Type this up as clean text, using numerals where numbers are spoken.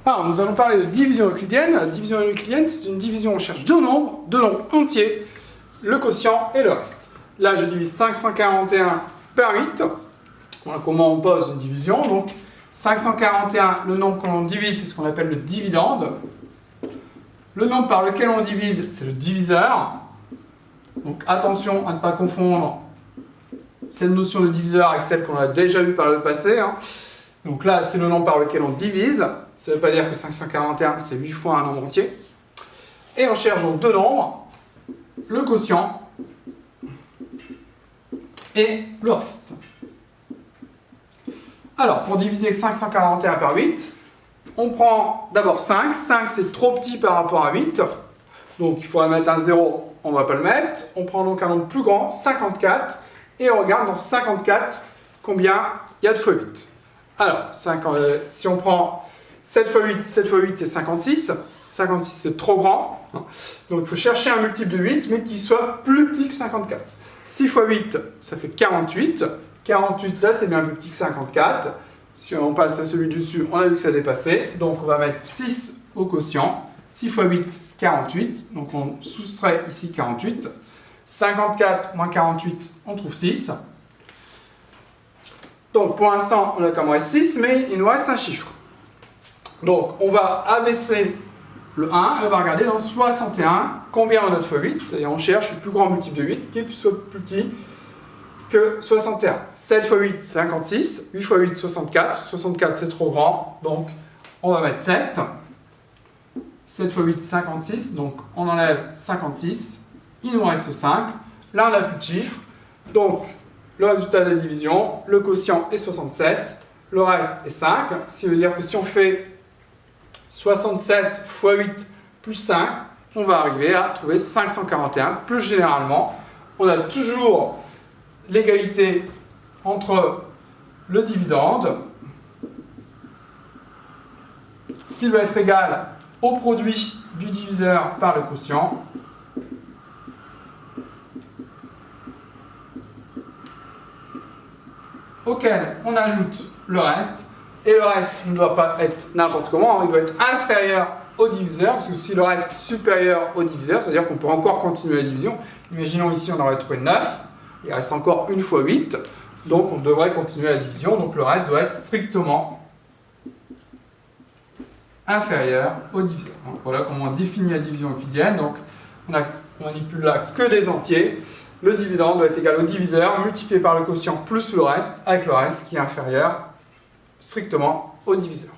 Alors, nous allons parler de division euclidienne. Division euclidienne, c'est une division où on cherche deux nombres entiers, le quotient et le reste. Là, je divise 541 par 8. Voilà comment on pose une division. Donc, 541, le nombre qu'on divise, c'est ce qu'on appelle le dividende. Le nombre par lequel on divise, c'est le diviseur. Donc, attention à ne pas confondre cette notion de diviseur avec celle qu'on a déjà vue par le passé. Donc là, c'est le nombre par lequel on divise. Ça ne veut pas dire que 541, c'est 8 fois un nombre entier. Et on cherche donc deux nombres, le quotient et le reste. Alors, pour diviser 541 par 8, on prend d'abord 5. 5, c'est trop petit par rapport à 8. Donc, il faudra mettre un 0, on ne va pas le mettre. On prend donc un nombre plus grand, 54. Et on regarde dans 54 combien il y a de fois 8. Alors, si on prend 7 fois 8 c'est 56. 56 c'est trop grand. Donc il faut chercher un multiple de 8 mais qui soit plus petit que 54. 6 fois 8 ça fait 48. 48 là c'est bien plus petit que 54. Si on passe à celui dessus, on a vu que ça dépassait. Donc on va mettre 6 au quotient. 6 fois 8, 48. Donc on soustrait ici 48. 54 moins 48, on trouve 6. Donc pour l'instant, on a comme reste 6, mais il nous reste un chiffre. Donc on va abaisser le 1 et on va regarder dans 61 combien on a de fois 8. Et on cherche le plus grand multiple de 8 qui est plus petit que 61. 7 fois 8, 56. 8 fois 8, 64. 64 c'est trop grand, donc on va mettre 7. 7 fois 8, 56. Donc on enlève 56. Il nous reste 5. Là on n'a plus de chiffre. Donc le résultat de la division, le quotient est 67, le reste est 5. Ce qui veut dire que si on fait 67 fois 8 plus 5, on va arriver à trouver 541. Plus généralement, on a toujours l'égalité entre le dividende, qui doit être égal au produit du diviseur par le quotient, auquel on ajoute le reste, et le reste ne doit pas être n'importe comment, il doit être inférieur au diviseur, parce que si le reste est supérieur au diviseur, c'est-à-dire qu'on peut encore continuer la division. Imaginons ici on aurait trouvé 9, il reste encore une fois 8, donc on devrait continuer la division, donc le reste doit être strictement inférieur au diviseur. Donc voilà comment on définit la division euclidienne. Donc on manipule là que des entiers. Le dividende doit être égal au diviseur multiplié par le quotient plus le reste, avec le reste qui est inférieur strictement au diviseur.